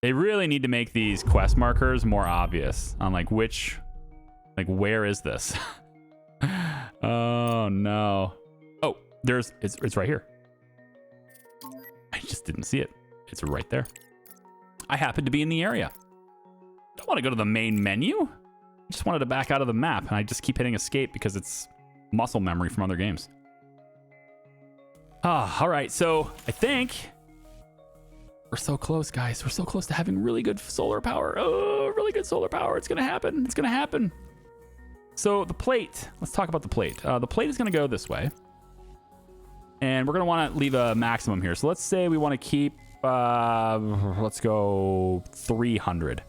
They really need to make these quest markers more obvious on like which, like where is this? Oh no. Oh, it's right here. I just didn't see it. It's right there. I happen to be in the area. Don't want to go to the main menu. I just wanted to back out of the map, and I just keep hitting escape because it's muscle memory from other games. Ah, all right. So I think we're so close, guys. We're so close to having really good solar power. Oh, really good solar power. It's gonna happen. It's gonna happen. So the plate. Let's talk about the plate. The plate is gonna go this way, and we're gonna want to leave a maximum here. So let's say we want to keep. Let's go 300.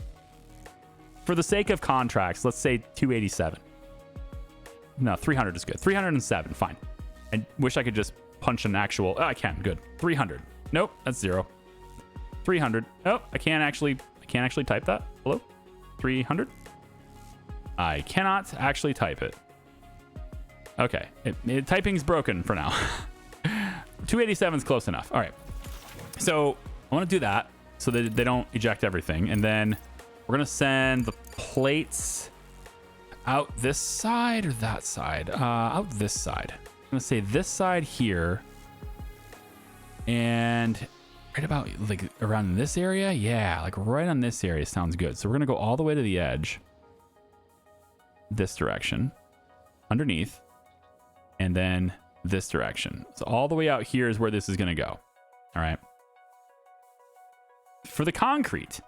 For the sake of contracts, let's say 287. No, 300 is good. 307, fine. I wish I could just punch an actual. Oh, I can. Good. 300. Nope, that's 0. 300. Oh, I can't actually type that. Hello? 300. I cannot actually type it. Okay, typing's broken for now. 287 is close enough. All right. So I want to do that so that they don't eject everything, and then we're gonna send the plates out this side or that side. Out this side. I'm gonna say this side here, and right about like around this area. Yeah, like right on this area sounds good. So we're gonna go all the way to the edge, this direction, underneath, and then this direction. So all the way out here is where this is gonna go. All right. For the concrete,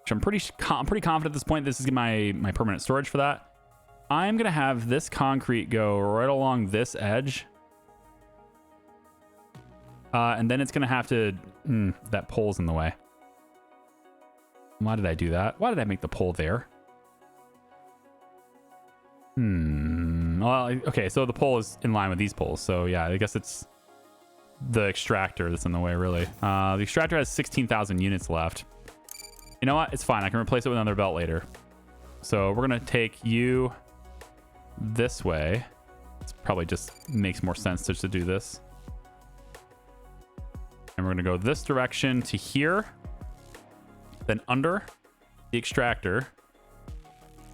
which I'm pretty confident at this point, this is my permanent storage for that. I'm gonna have this concrete go right along this edge, and then it's gonna have to. That pole's in the way. Why did I do that? Why did I make the pole there? Well, okay, so the pole is in line with these poles. So yeah, I guess it's the extractor that's in the way, really. The extractor has 16,000 units left. You know what? It's fine. I can replace it with another belt later. So we're going to take you this way. It probably just makes more sense to do this. And we're going to go this direction to here. Then under the extractor,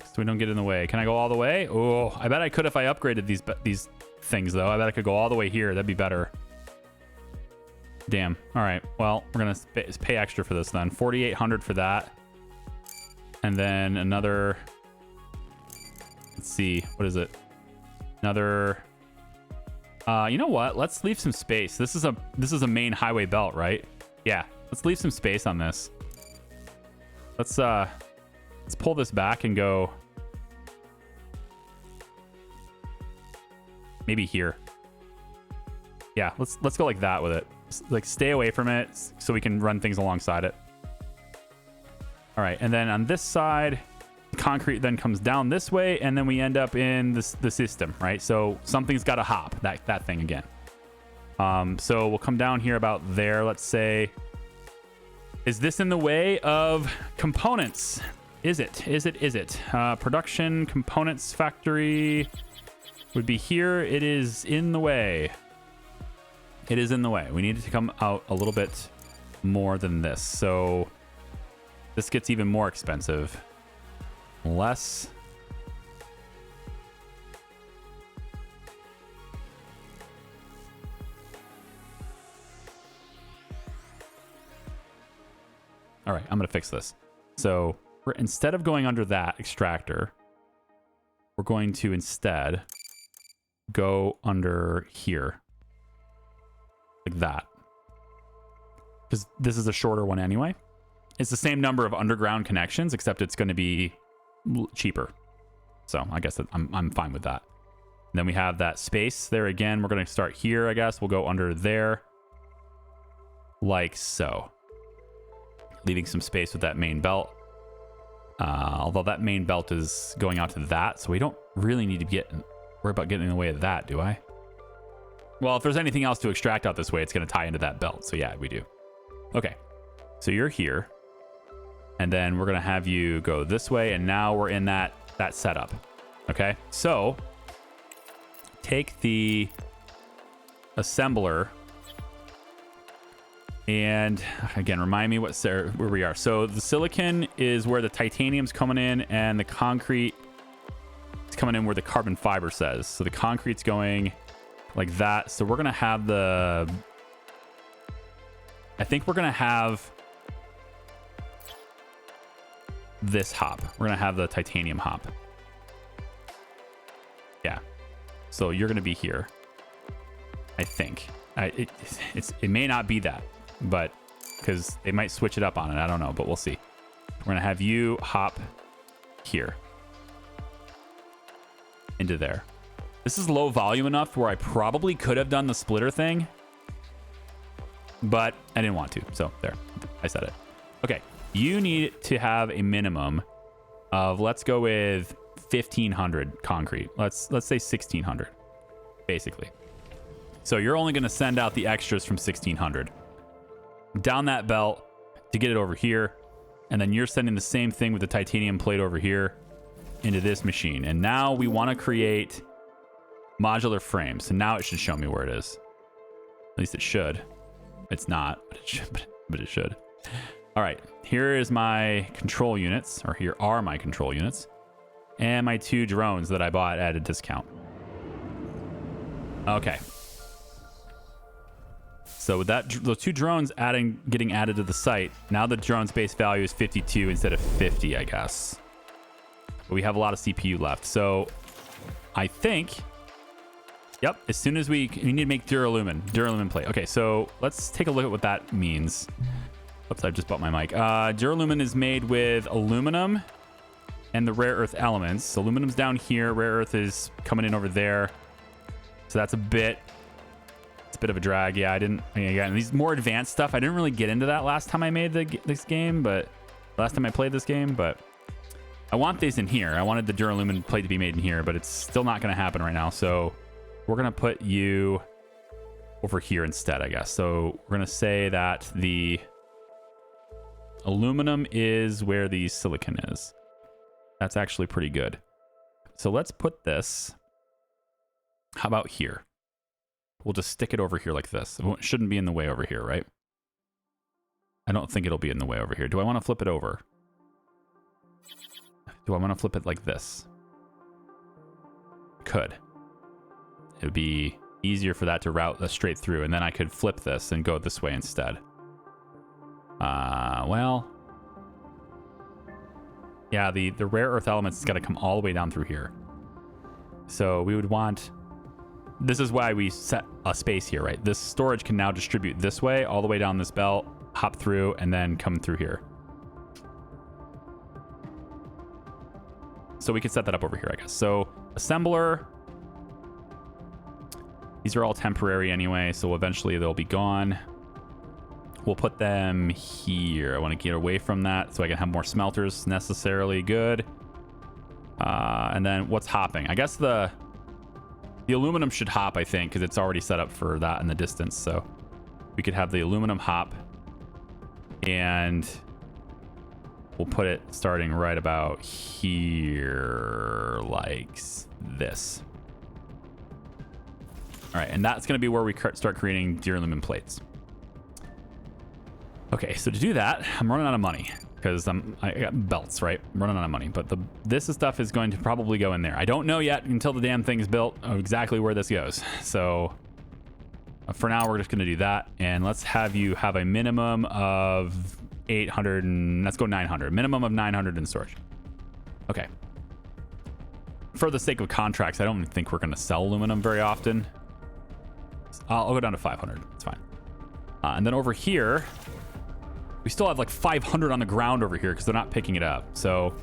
so we don't get in the way. Can I go all the way? Oh, I bet I could if I upgraded these things, though. I bet I could go all the way here. That'd be better. Damn. All right. Well, we're going to pay extra for this then. 4,800 for that. And then another... Let's see. What is it? Another... you know what? Let's leave some space. This is a main highway belt, right? Yeah. Let's leave some space on this. Let's pull this back and go... Maybe here. Yeah, let's go like that with it. Like stay away from it so we can run things alongside it. All right, and then on this side, concrete then comes down this way, and then we end up in the system, right? So something's got to hop that thing again. So we'll come down here about there. Let's say, is this in the way of components? Is it? Is it? Production components factory would be here. It is in the way. It is in the way. We need it to come out a little bit more than this. So this gets even more expensive. Less. All right, I'm going to fix this. So instead of going under that extractor, we're going to instead go under here. Like that. Because this is a shorter one anyway. It's the same number of underground connections, except it's going to be cheaper. So I guess that I'm fine with that. And then we have that space there again. We're going to start here, I guess. We'll go under there. Like so. Leaving some space with that main belt. Although that main belt is going out to that, so we don't really need to worry about getting in the way of that, do I? Well, if there's anything else to extract out this way, it's going to tie into that belt. So yeah, we do. Okay. So you're here. And then we're going to have you go this way. And now we're in that setup. Okay. So take the assembler And again, remind me where we are. So the silicon is where the titanium's coming in, and the concrete is coming in where the carbon fiber says. So the concrete's going like that. So we're going to have I think we're going to have this hop. We're going to have the titanium hop. Yeah. So you're going to be here, I think. It may not be that, but because they might switch it up on it. I don't know, but we'll see. We're going to have you hop here into there. This is low volume enough where I probably could have done the splitter thing, but I didn't want to. So there, I said it. Okay. You need to have a minimum of, let's go with 1,500 concrete. Let's say 1,600, basically. So you're only going to send out the extras from 1,600 down that belt to get it over here. And then you're sending the same thing with the titanium plate over here into this machine. And now we want to create modular frames. So now it should show me where it is. At least it should. It's not, but it should. But it should. All right. Here is my control units, or here are my control units, and my 2 drones that I bought at a discount. Okay. So with that, those 2 drones getting added to the site, now the drone's base value is 52 instead of 50, I guess. But we have a lot of CPU left. So I think, yep, as soon as we need to make duralumin plate. Okay, so let's take a look at what that means. Oops, I just bought my mic. Duralumin is made with aluminum and the rare earth elements. Aluminum's down here. Rare earth is coming in over there. So that's a bit of a drag. Yeah, again, these more advanced stuff, I didn't really get into that last time I made this game, but last time I played this game, but I want these in here. I wanted the duralumin plate to be made in here, but it's still not going to happen right now. So we're going to put you over here instead, I guess. So we're going to say that the aluminum is where the silicon is. That's actually pretty good. So let's put this, how about here? We'll just stick it over here like this. It shouldn't be in the way over here, right? I don't think it'll be in the way over here. Do I want to flip it over? Do I want to flip it like this? Could. It would be easier for that to route straight through, and then I could flip this and go this way instead. Well, yeah, the rare earth elements has got to come all the way down through here. So we would want, this is why we set a space here, right? This storage can now distribute this way, all the way down this belt, hop through, and then come through here. So we could set that up over here, I guess. So assembler, these are all temporary anyway, so eventually they'll be gone. We'll put them here. I want to get away from that so I can have more smelters necessarily. Good. And then what's hopping? I guess the aluminum should hop, I think, because it's already set up for that in the distance. So we could have the aluminum hop, and we'll put it starting right about here, like this. All right, and that's going to be where we start creating duralumin plates. Okay, so to do that, I'm running out of money because I got belts, right? I'm running out of money, but this stuff is going to probably go in there. I don't know yet until the damn thing is built exactly where this goes. So for now, we're just going to do that, and let's have you have a minimum of 800, and let's go 900. Minimum of 900 in storage. Okay. For the sake of contracts, I don't think we're going to sell aluminum very often. I'll go down to 500. It's fine. And then over here, we still have like 500 on the ground over here because they're not picking it up. So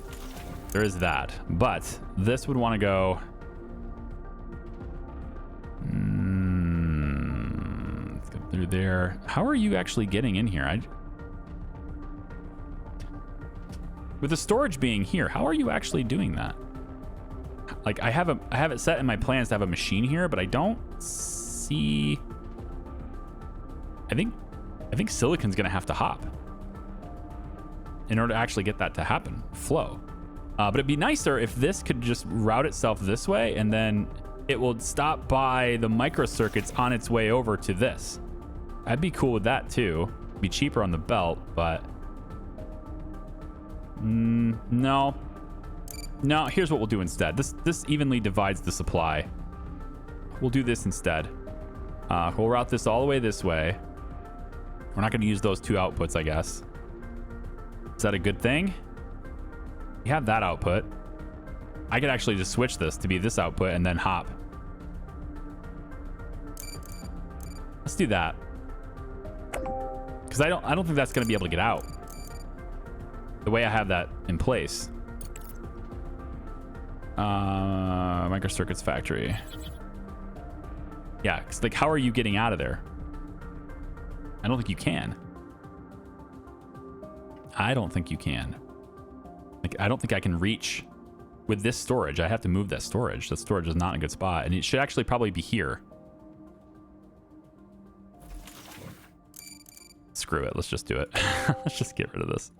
there is that. But this would want to go. Let's go through there. How are you actually getting in here? With the storage being here, how are you actually doing that? Like I have it set in my plans to have a machine here, but I don't see. I think silicon's gonna have to hop in order to actually get that to happen, flow. But it'd be nicer if this could just route itself this way, and then it will stop by the microcircuits on its way over to this. I'd be cool with that too. be cheaper on the belt, but no. No, here's what we'll do instead. This evenly divides the supply. We'll do this instead. We'll route this all the way this way. We're not going to use those two outputs, I guess. Is that a good thing? We have that output. I could actually just switch this to be this output and then hop. Let's do that. Because I don't think that's going to be able to get out the way I have that in place. Microcircuits factory. Yeah, because like, how are you getting out of there? I don't think you can. I don't think you can. Like, I don't think I can reach with this storage. I have to move that storage. That storage is not in a good spot, and it should actually probably be here. Screw it. Let's just do it. Let's just get rid of this.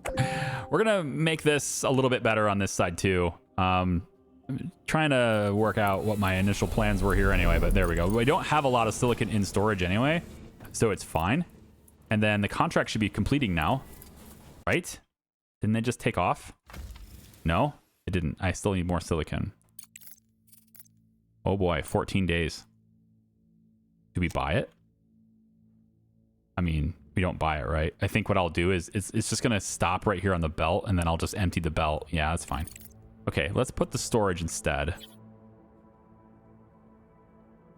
We're gonna make this a little bit better on this side too. I'm trying to work out what my initial plans were here anyway, but there we go. We don't have a lot of silicon in storage anyway, so it's fine. And then the contract should be completing now, right? Didn't they just take off? No, it didn't. I still need more silicon. Oh boy, 14 days. Do we buy it? I mean, we don't buy it, right? I think what I'll do is it's just going to stop right here on the belt, and then I'll just empty the belt. Yeah, that's fine. Okay, let's put the storage instead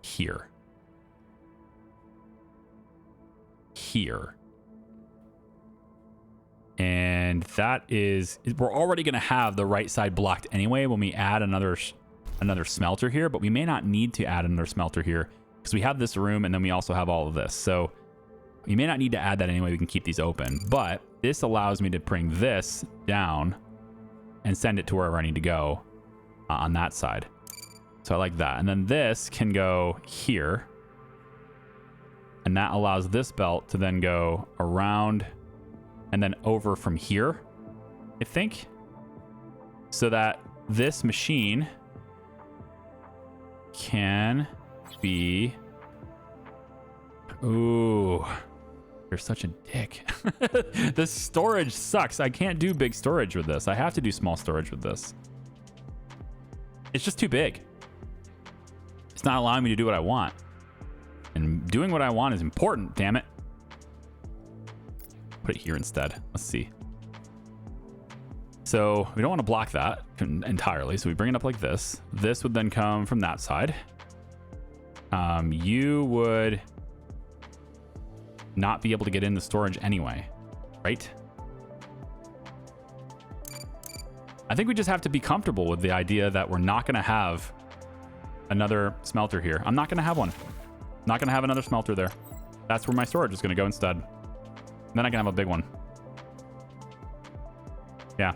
here. Here. And that is, we're already going to have the right side blocked anyway when we add another smelter here, but we may not need to add another smelter here because we have this room and then we also have all of this. So we may not need to add that anyway. We can keep these open, but this allows me to bring this down and send it to wherever I need to go on that side. So I like that. And then this can go here. And that allows this belt to then go around and then over from here, I think. So that this machine can be... Ooh, you're such a dick. This storage sucks. I can't do big storage with this. I have to do small storage with this. It's just too big. It's not allowing me to do what I want. And doing what I want is important, damn it. Put it here instead. Let's see. So we don't want to block that entirely. So we bring it up like this. This would then come from that side. You would not be able to get in the storage anyway, right? I think we just have to be comfortable with the idea that we're not going to have another smelter here. I'm not going to have one. Not going to have another smelter there. That's where my storage is going to go instead. And then I can have a big one. Yeah.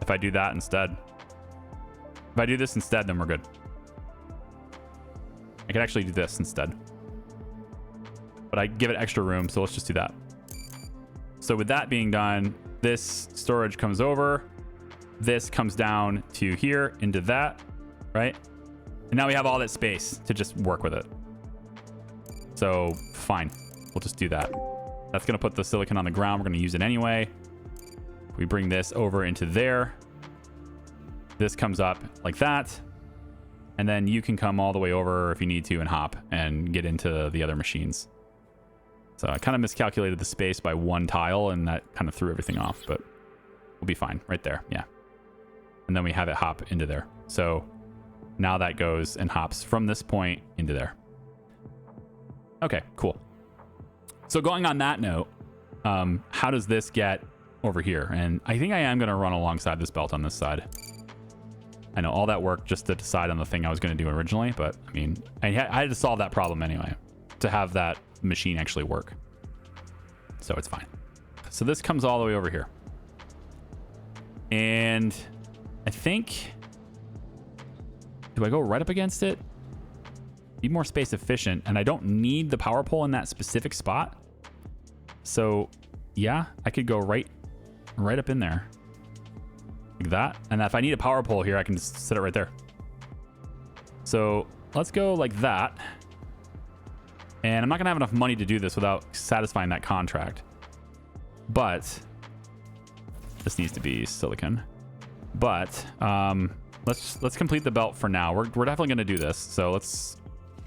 If I do that instead. If I do this instead, then we're good. I could actually do this instead. But I give it extra room, so let's just do that. So with that being done, this storage comes over. This comes down to here into that, right? And now we have all that space to just work with it. So fine, we'll just do that. That's gonna put the silicon on the ground. We're gonna use it anyway. We bring this over into there. This comes up like that. And then you can come all the way over if you need to and hop and get into the other machines. So I kind of miscalculated the space by one tile and that kind of threw everything off, but we'll be fine right there. Yeah. And then we have it hop into there. So now that goes and hops from this point into there. Okay, cool. So going on that note, how does this get over here? And I think I am going to run alongside this belt on this side. I know all that work just to decide on the thing I was going to do originally, but I mean, I had to solve that problem anyway to have that machine actually work. So it's fine. So this comes all the way over here. And I think, do I go right up against it? Be more space efficient, and I don't need the power pole in that specific spot. So yeah, I could go right up in there. Like that. And if I need a power pole here, I can just set it right there. So let's go like that. And I'm not going to have enough money to do this without satisfying that contract. But this needs to be silicon. But let's complete the belt for now. We're definitely going to do this. So let's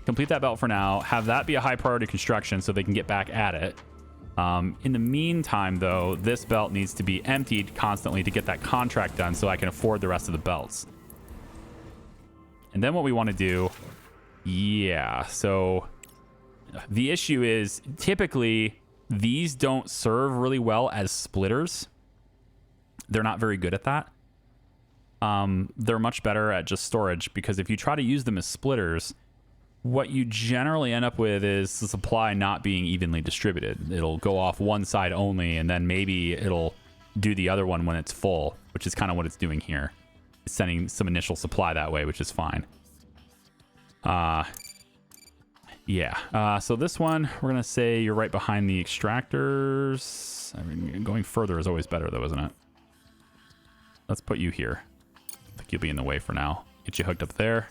complete that belt for now. Have that be a high priority construction so they can get back at it. In the meantime, though, this belt needs to be emptied constantly to get that contract done so I can afford the rest of the belts. And then what we want to do... Yeah, so the issue is typically these don't serve really well as splitters. They're not very good at that. They're much better at just storage, because if you try to use them as splitters, what you generally end up with is the supply not being evenly distributed. It'll go off one side only, and then maybe it'll do the other one when it's full, which is kind of what it's doing here. It's sending some initial supply that way, which is fine. Yeah. So this one, we're going to say you're right behind the extractors. I mean, going further is always better, though, isn't it? Let's put you here. I think you'll be in the way for now. Get you hooked up there.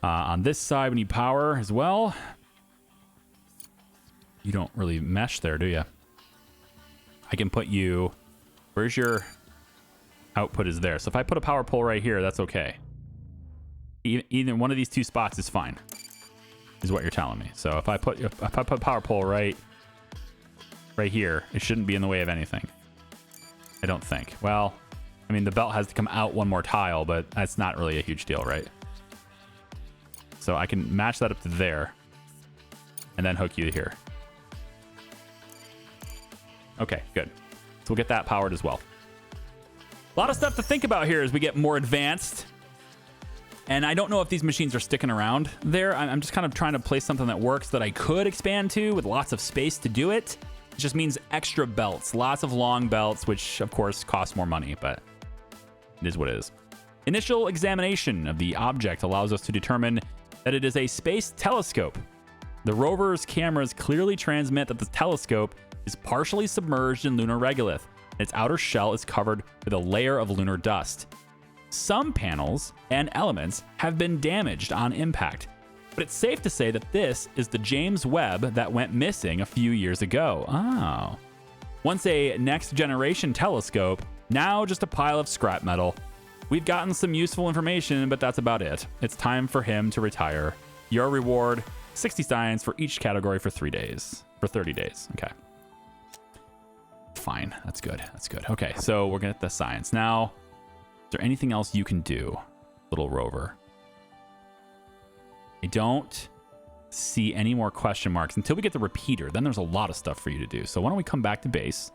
On this side, we need power as well. You don't really mesh there, do you? I can put you... Where's your output is there? So if I put a power pole right here, that's okay. Either one of these two spots is fine, is what you're telling me. So if I put power pole right here, it shouldn't be in the way of anything. I don't think. Well, I mean, the belt has to come out one more tile, but that's not really a huge deal, right? So I can match that up to there and then hook you here. Okay, good. So we'll get that powered as well. A lot of stuff to think about here as we get more advanced. And I don't know if these machines are sticking around there. I'm just kind of trying to place something that works that I could expand to with lots of space to do it. It just means extra belts, lots of long belts, which of course cost more money, but it is what it is. Initial examination of the object allows us to determine that it is a space telescope. The rover's cameras clearly transmit that the telescope is partially submerged in lunar regolith, and its outer shell is covered with a layer of lunar dust. Some panels and elements have been damaged on impact, but it's safe to say that this is the James Webb that went missing a few years ago. Oh. Once a next-generation telescope, now just a pile of scrap metal. We've gotten some useful information, but that's about it. It's time for him to retire. Your reward, 60 science for each category for 3 days. For 30 days. Okay. Fine. That's good. That's good. Okay, so we're going to get the science. Now, is there anything else you can do, little rover? I don't see any more question marks until we get the repeater. Then there's a lot of stuff for you to do. So why don't we come back to base,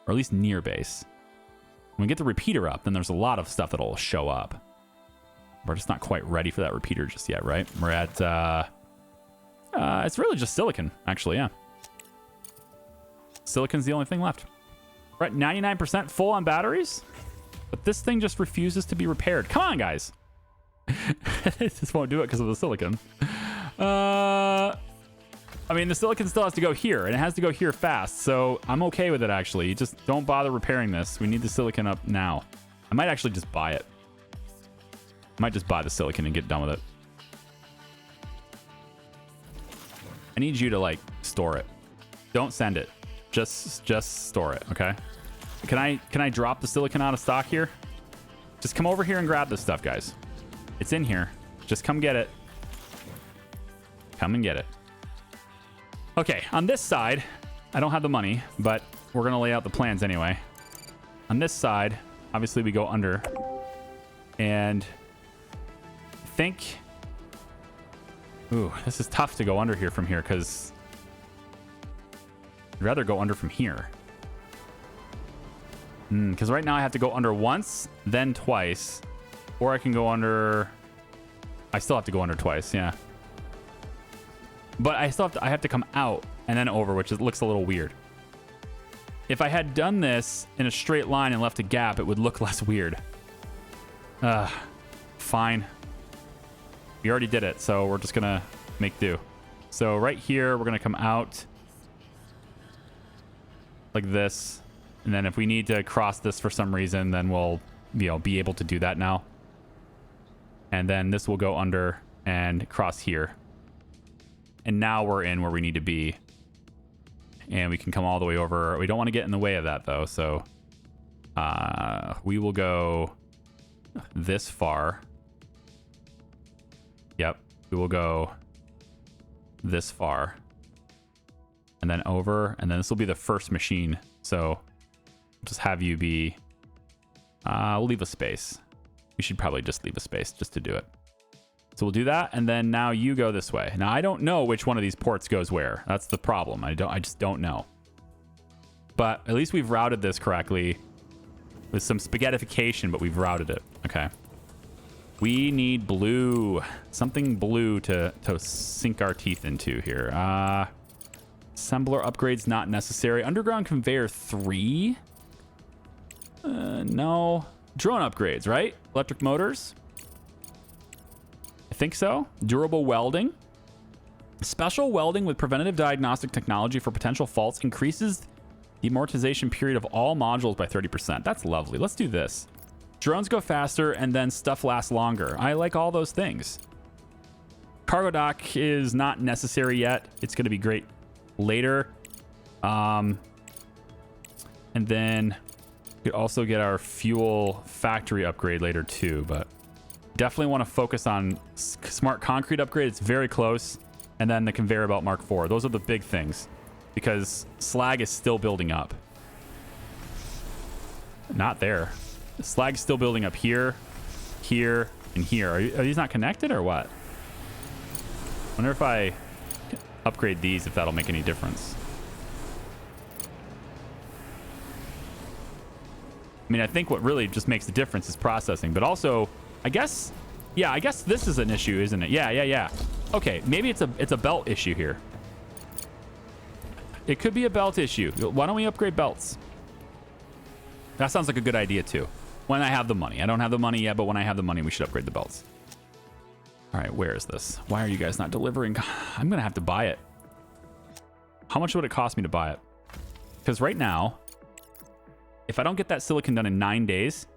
or at least near base. When we get the repeater up, then there's a lot of stuff that'll show up. We're just not quite ready for that repeater just yet, right? We're at, it's really just silicon, actually, yeah. Silicon's the only thing left. We're at 99% full on batteries, but this thing just refuses to be repaired. Come on, guys. It just won't do it because of the silicon. I mean, the silicon still has to go here, and it has to go here fast, so I'm okay with it, actually. Just don't bother repairing this. We need the silicon up now. I might actually just buy it. I might just buy the silicon and get done with it. I need you to, like, store it. Don't send it. Just store it, okay? Can I drop the silicon out of stock here? Just come over here and grab this stuff, guys. It's in here. Just come get it. Come and get it. Okay, on this side, I don't have the money, but we're going to lay out the plans anyway. On this side, obviously we go under. And I think... Ooh, this is tough to go under here from here because I'd rather go under from here. Because right now I have to go under once, then twice. Or I can go under... I still have to go under twice, yeah. But I have to come out and then over, which looks a little weird. If I had done this in a straight line and left a gap, it would look less weird. Fine. We already did it, so we're just going to make do. So right here, we're going to come out like this. And then if we need to cross this for some reason, then we'll, be able to do that now. And then this will go under and cross here. And now we're in where we need to be. And we can come all the way over. We don't want to get in the way of that, though. So we will go this far. Yep. We will go this far. And then over. And then this will be the first machine. So just have you be... we'll leave a space. We should probably just leave a space just to do it. So we'll do that, and then now you go this way. Now I don't know which one of these ports goes where. That's the problem. I just don't know. But at least we've routed this correctly with some spaghettification, but we've routed it. Okay. We need blue. Something blue to sink our teeth into here. Assembler upgrades not necessary. Underground conveyor 3. No. Drone upgrades, right? Electric motors. I think so. Durable welding. Special welding with preventative diagnostic technology for potential faults increases the amortization period of all modules by 30%. That's lovely. Let's do this. Drones go faster and then stuff lasts longer. I like all those things. Cargo dock is not necessary yet. It's going to be great later. And then we could also get our fuel factory upgrade later too, but definitely want to focus on smart concrete upgrade. It's very close. And then the conveyor belt Mark IV. Those are the big things because slag is still building up. Not there. The slag's still building up here, here, and here. Are these not connected or what? Wonder if I upgrade these, if that'll make any difference. I mean, I think what really just makes the difference is processing, but also, I guess this is an issue, isn't it? Yeah. Okay, maybe it's a belt issue here. It could be a belt issue. Why don't we upgrade belts? That sounds like a good idea too. When I have the money. I don't have the money yet, but when I have the money, we should upgrade the belts. All right, where is this? Why are you guys not delivering? I'm gonna have to buy it. How much would it cost me to buy it? Because right now, if I don't get that silicon done in 9 days,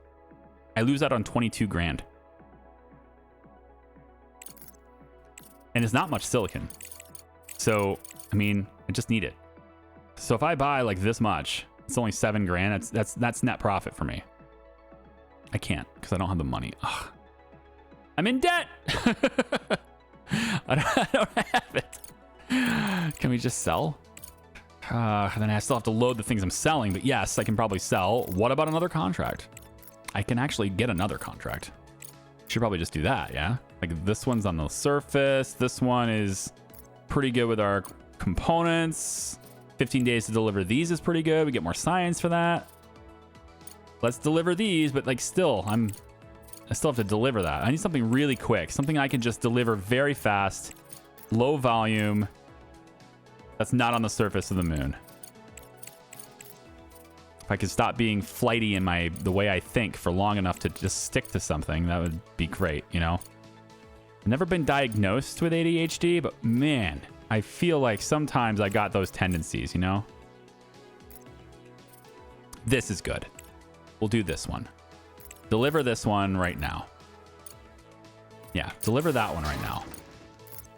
I lose out on 22 grand. And it's not much silicon. So, I mean, I just need it. So if I buy like this much, it's only 7 grand. That's net profit for me. I can't because I don't have the money. Ugh. I'm in debt. I don't have it. Can we just sell? Then I still have to load the things I'm selling, but yes, I can probably sell. What about another contract? I can actually get another contract. Should probably just do that, yeah? Like this one's on the surface. This one is pretty good with our components. 15 days to deliver these is pretty good. We get more science for that. Let's deliver these, but like still, I still have to deliver that. I need something really quick. Something I can just deliver very fast, low volume. That's not on the surface of the moon. If I could stop being flighty in the way I think for long enough to just stick to something, that would be great, you know? I've never been diagnosed with ADHD, but man, I feel like sometimes I got those tendencies, you know? This is good. We'll do this one. Deliver this one right now. Yeah, deliver that one right now.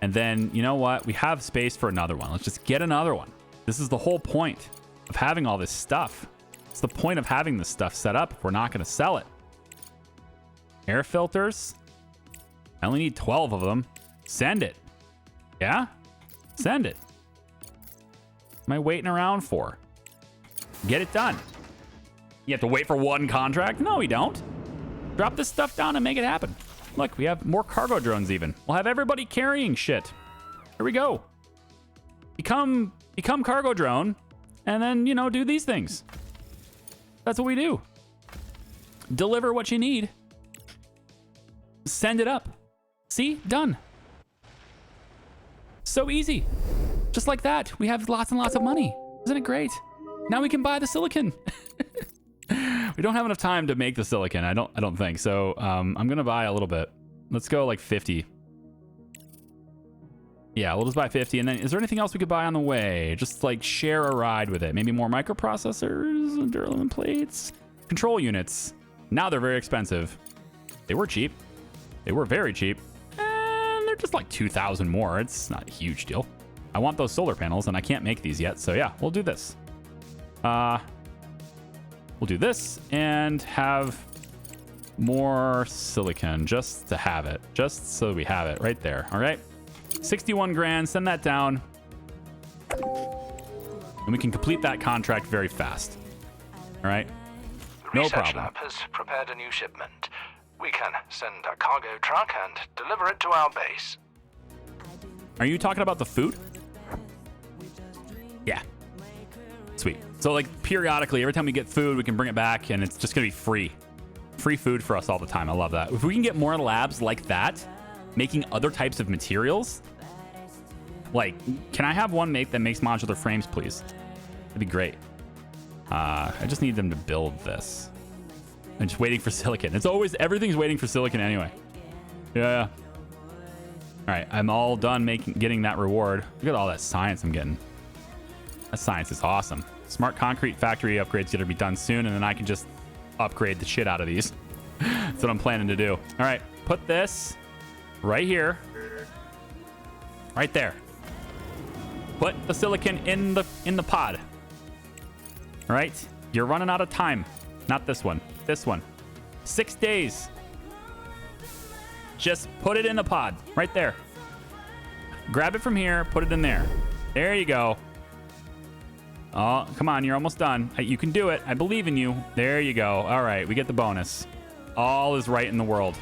And then, you know what? We have space for another one. Let's just get another one. This is the whole point of having all this stuff. It's the point of having this stuff set up if we're not going to sell it. Air filters. I only need 12 of them. Send it. Yeah? Send it. What am I waiting around for? Get it done. You have to wait for one contract? No, we don't. Drop this stuff down and make it happen. Look, we have more cargo drones even. We'll have everybody carrying shit. Here we go. Become cargo drone, and then, you know, do these things. That's what we do. Deliver what you need. Send it up. See? Done. So easy. Just like that. We have lots and lots of money. Isn't it great? Now we can buy the silicon. We don't have enough time to make the silicon. I don't think so. I'm gonna buy a little bit. Let's go like 50. Yeah, we'll just buy 50. And then is there anything else we could buy on the way? Just like share a ride with it. Maybe more microprocessors, duralumin plates, control units. Now they're very expensive. They were cheap. They were very cheap. And they're just like 2,000 more. It's not a huge deal. I want those solar panels, and I can't make these yet. So yeah, we'll do this. We'll do this and have more silicon just to have it. Just so we have it right there. All right. 61 grand. Send that down. And we can complete that contract very fast. All right. The No research problem. lab has prepared a new shipment. We can send a cargo truck and deliver it to our base. Are you talking about the food? Yeah. Sweet. So like periodically, every time we get food, we can bring it back and it's just going to be free. Free food for us all the time. I love that. If we can get more labs like that, making other types of materials, like, can I have one that makes modular frames, please? That'd be great. I just need them to build this. I'm just waiting for silicon. It's always, everything's waiting for silicon anyway. Yeah. All right, I'm all done getting that reward. Look at all that science I'm getting. That science is awesome. Smart concrete factory upgrade's gonna be done soon, and then I can just upgrade the shit out of these. That's what I'm planning to do. All right, put this right here. Right there. Put the silicon in the pod. All right, you're running out of time. Not this one. This one. 6 days. Just put it in the pod right there. Grab it from here, put it in there. There you go. Oh, come on, you're almost done. You can do it. I believe in you. There you go. All right, we get the bonus. All is right in the world.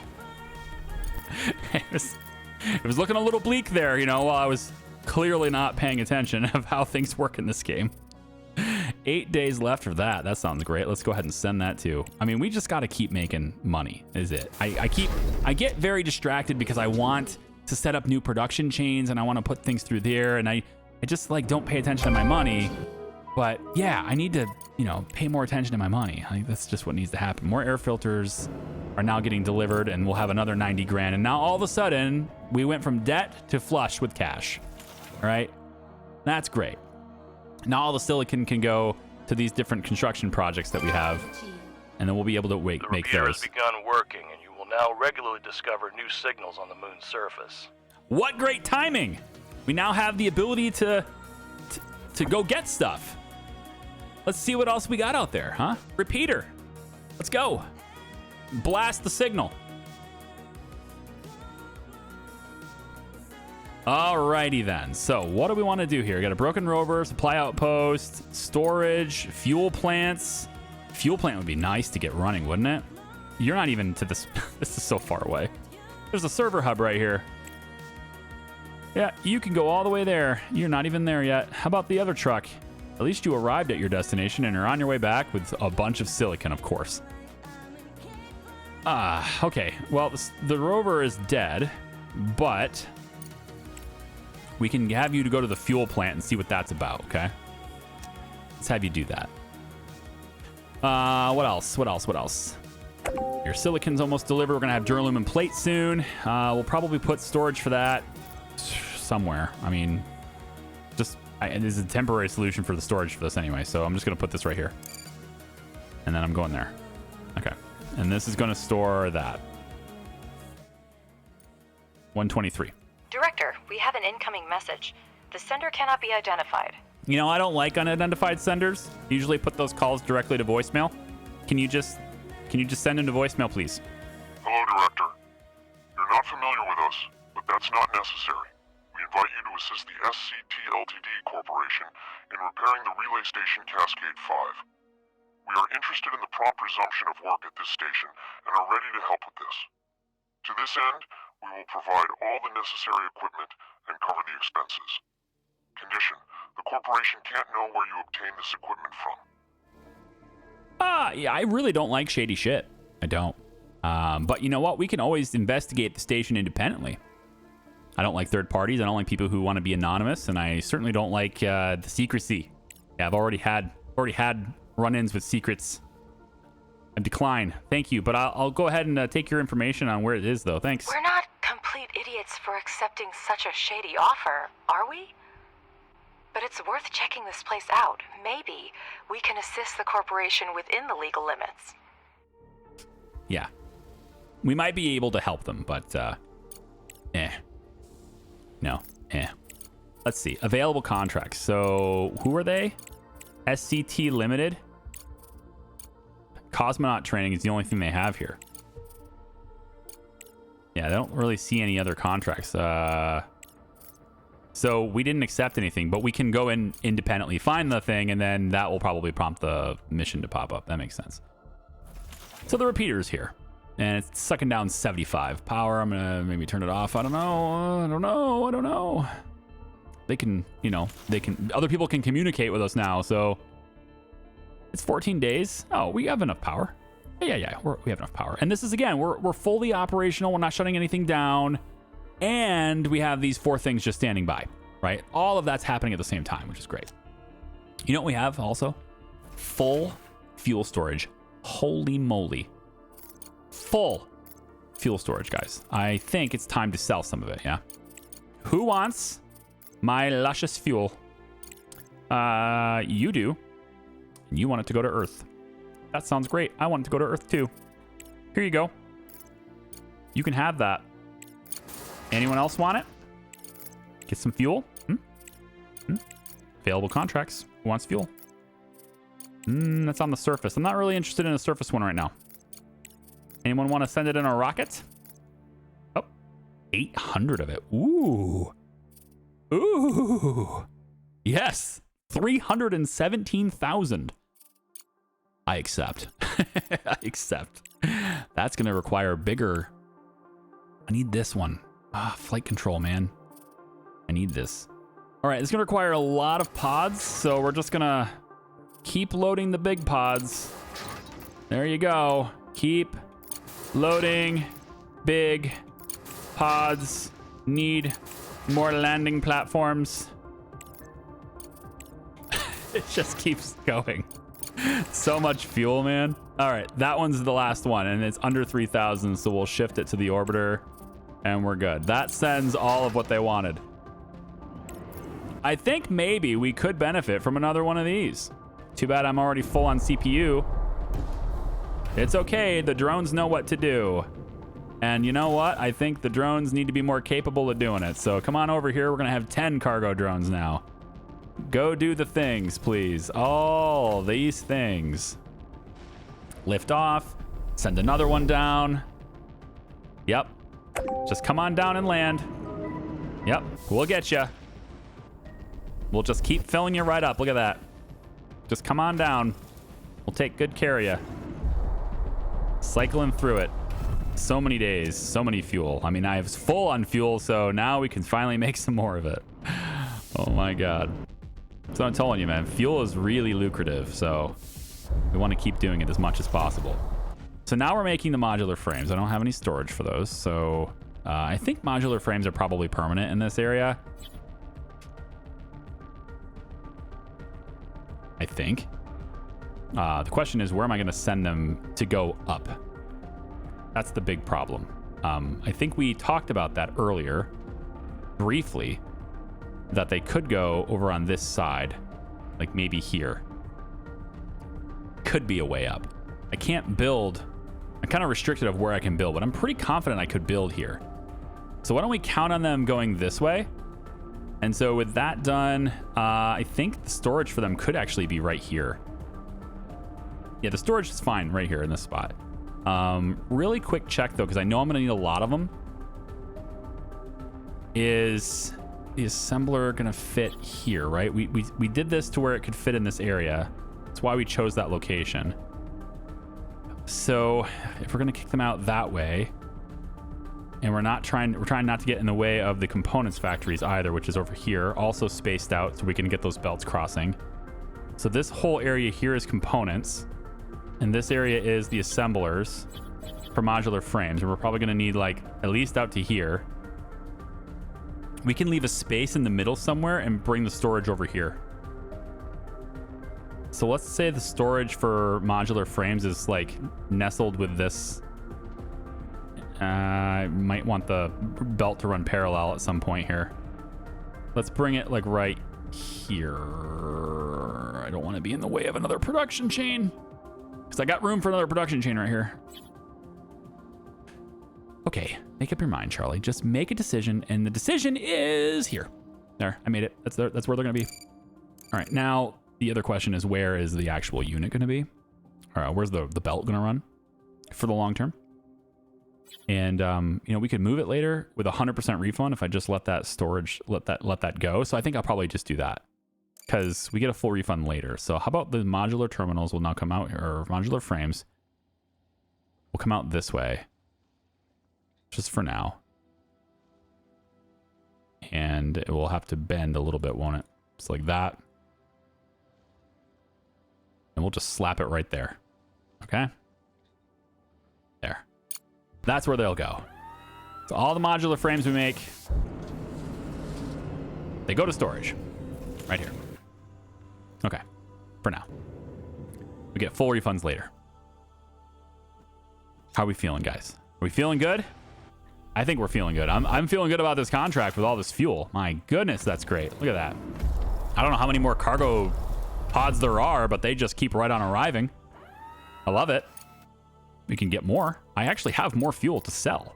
It was looking a little bleak there, you know, while I was clearly not paying attention of how things work in this game. 8 days left for that. That sounds great. Let's go ahead and send that too. I mean, we just got to keep making money, is it? I get very distracted because I want to set up new production chains and I want to put things through there. And I just like don't pay attention to my money. But yeah, I need to, you know, pay more attention to my money. I think that's just what needs to happen. More air filters are now getting delivered and we'll have another 90 grand. And now all of a sudden we went from debt to flush with cash. All right. That's great. Now all the silicon can go to these different construction projects that we have, and then we'll be able to make The those. repeater has begun working, and you will now regularly discover new signals on the moon's surface. What great timing! We now have the ability to go get stuff. Let's see what else we got out there, huh? Repeater. Let's go. Blast the signal. Alrighty then. So what do we want to do here? We got a broken rover, supply outpost, storage, fuel plants. Fuel plant would be nice to get running, wouldn't it? You're not even to this. This is so far away. There's a server hub right here. Yeah, you can go all the way there. You're not even there yet. How about the other truck? At least you arrived at your destination and are on your way back with a bunch of silicon, of course. Okay. Well, the rover is dead, but we can have you to go to the fuel plant and see what that's about, okay? Let's have you do that. What else? What else? What else? Your silicon's almost delivered. We're going to have duralumin plate soon. We'll probably put storage for that somewhere. I mean, just there's a temporary solution for the storage for this anyway, so I'm just going to put this right here. And then I'm going there. Okay. And this is going to store that. 123. Director, we have an incoming message. The sender cannot be identified. You know, I don't like unidentified senders. Usually put those calls directly to voicemail. Can you just send them to voicemail, please? Hello, Director. You're not familiar with us, but that's not necessary. We invite you to assist the SCT Ltd Corporation in repairing the relay station Cascade 5. We are interested in the prompt resumption of work at this station and are ready to help with this. To this end, we will provide all the necessary equipment and cover the expenses. Condition: the corporation can't know where you obtain this equipment from. Yeah, I really don't like shady shit. I don't. But you know what? We can always investigate the station independently. I don't like third parties. I don't like people who want to be anonymous, and I certainly don't like the secrecy. Yeah, I've already had run-ins with secrets. I decline. Thank you, but I'll go ahead and take your information on where it is, though. Thanks. We're not complete idiots for accepting such a shady offer, are we? But it's worth checking this place out. Maybe we can assist the corporation within the legal limits. Yeah. We might be able to help them, but, No. let's see. Available contracts. So who are they? SCT Limited. Cosmonaut training is the only thing they have here. Yeah, they don't really see any other contracts. So we didn't accept anything, but we can go in independently, find the thing, and then that will probably prompt the mission to pop up. That makes sense. So the repeater's here, and it's sucking down 75 power. I'm gonna maybe turn it off. I don't know. They can, you know, other people can communicate with us now. So it's 14 days. Oh, we have enough power. Yeah, we have enough power. And this is, again, we're fully operational. We're not shutting anything down. And we have these 4 things just standing by, right? All of that's happening at the same time, which is great. You know what we have also? Full fuel storage. Holy moly. Full fuel storage, guys. I think it's time to sell some of it, yeah? Who wants my luscious fuel? You do. And you want it to go to Earth. That sounds great. I want it to go to Earth too. Here you go. You can have that. Anyone else want it? Get some fuel? Available contracts. Who wants fuel? That's on the surface. I'm not really interested in a surface one right now. Anyone want to send it in a rocket? Oh, 800 of it. Ooh. Yes. 317,000. I accept. I accept. That's going to require bigger. I need this one. Flight control, man. I need this. All right, it's going to require a lot of pods, so we're just going to keep loading the big pods. There you go. Keep loading big pods. Need more landing platforms. It just keeps going. So much fuel, man. All right, that one's the last one, and it's under 3,000, so we'll shift it to the orbiter. And we're good. That sends all of what they wanted. I think maybe we could benefit from another one of these. Too bad I'm already full on CPU. It's okay. The drones know what to do. And you know what? I think the drones need to be more capable of doing it. So come on over here. We're going to have 10 cargo drones now. Go do the things, please. All these things. Lift off. Send another one down. Yep. Just come on down and land. Yep, we'll get you. We'll just keep filling you right up. Look at that. Just come on down. We'll take good care of you. Cycling through it. So many days, so many fuel. I mean, I was full on fuel, so now we can finally make some more of it. Oh my God. So I'm telling you, man, fuel is really lucrative, so we want to keep doing it as much as possible. So now we're making the modular frames. I don't have any storage for those, so I think modular frames are probably permanent in this area. I think. The question is, where am I going to send them to go up? That's the big problem. I think we talked about that earlier, briefly, that they could go over on this side, like maybe here. Could be a way up. I can't build. I'm kind of restricted of where I can build, but I'm pretty confident I could build here. So why don't we count on them going this way? And so with that done, I think the storage for them could actually be right here. Yeah, the storage is fine right here in this spot. Really quick check though, because I know I'm going to need a lot of them. Is the assembler going to fit here, right? We did this to where it could fit in this area. That's why we chose that location. So if we're going to kick them out that way, and we're trying not to get in the way of the components factories either, which is over here, also spaced out so we can get those belts crossing. So this whole area here is components, and this area is the assemblers for modular frames. And we're probably going to need like at least out to here. We can leave a space in the middle somewhere and bring the storage over here. So let's say the storage for modular frames is like nestled with this. I might want the belt to run parallel at some point here. Let's bring it like right here. I don't want to be in the way of another production chain because I got room for another production chain right here. Okay, make up your mind, Charlie. Just make a decision, and the decision is here. There, I made it. That's where they're gonna be. All right, now the other question is, where is the actual unit gonna be? All right, where's the belt gonna run for the long term? And you know, we could move it later with 100% refund if I just let that storage, let that go. So I think I'll probably just do that because we get a full refund later. So how about the modular terminals will now come out here, or modular frames will come out this way, just for now. And it will have to bend a little bit, won't it? Just like that. And we'll just slap it right there. Okay? There. That's where they'll go. So all the modular frames we make, they go to storage. Right here. Okay. For now. We get full refunds later. How are we feeling, guys? Are we feeling good? I think we're feeling good. I'm feeling good about this contract with all this fuel. My goodness, that's great. Look at that. I don't know how many more cargo pods there are, but they just keep right on arriving. I love it. We can get more. I actually have more fuel to sell.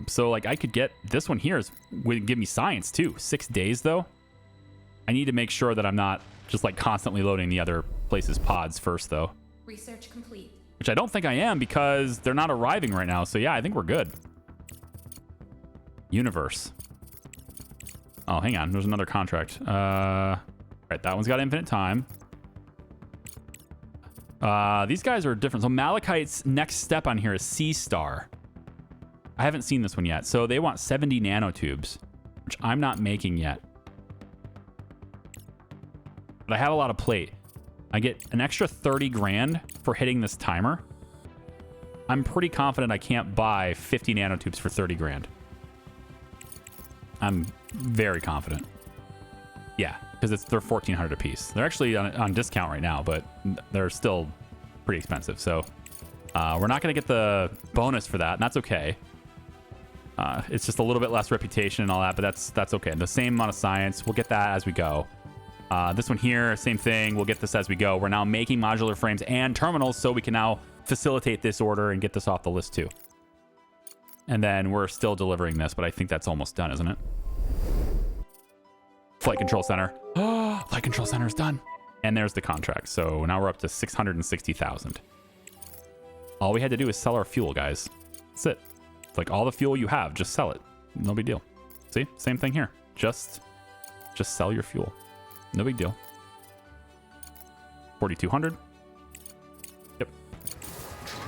So like I could get this one here would give me science too. 6 days though. I need to make sure that I'm not just like constantly loading the other places pods first though. Research complete. Which I don't think I am because they're not arriving right now. So yeah, I think we're good. Universe. Oh, hang on. There's another contract. Right, that one's got infinite time. These guys are different. So Malachite's next step on here is Sea Star. I haven't seen this one yet. So they want 70 nanotubes, which I'm not making yet. But I have a lot of plate. I get an extra 30 grand for hitting this timer. I'm pretty confident I can't buy 50 nanotubes for 30 grand. I'm very confident. Yeah, because they're 1,400 a piece. They're actually on discount right now, but they're still pretty expensive. So we're not going to get the bonus for that, and that's okay. It's just a little bit less reputation and all that, but that's okay. The same amount of science. We'll get that as we go. This one here, same thing. We'll get this as we go. We're now making modular frames and terminals, so we can now facilitate this order and get this off the list too. And then we're still delivering this, but I think that's almost done, isn't it? Flight Control Center. Oh, Flight Control Center is done. And there's the contract. So now we're up to 660,000. All we had to do is sell our fuel, guys. That's it. It's like all the fuel you have, just sell it. No big deal. See? Same thing here. Just sell your fuel. No big deal. 4,200. Yep.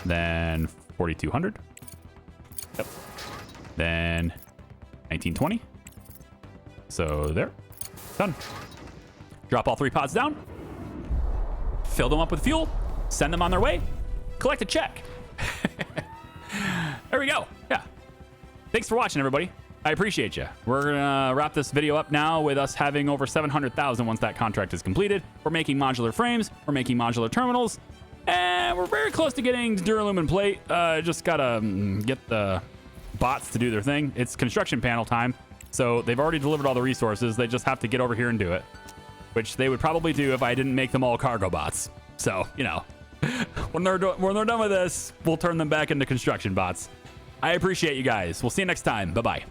Then 4,200. Yep. Then 1920. So there. Done. Drop all 3 pods down. Fill them up with fuel. Send them on their way. Collect a check. There we go. Yeah. Thanks for watching, everybody. I appreciate you. We're gonna wrap this video up now with us having over 700,000 once that contract is completed. We're making modular frames. We're making modular terminals. And we're very close to getting Duralumin plate. Just gotta get the bots to do their thing. It's construction panel time. So they've already delivered all the resources. They just have to get over here and do it, which they would probably do if I didn't make them all cargo bots. So, you know, when they're done with this, we'll turn them back into construction bots. I appreciate you guys. We'll see you next time. Bye-bye.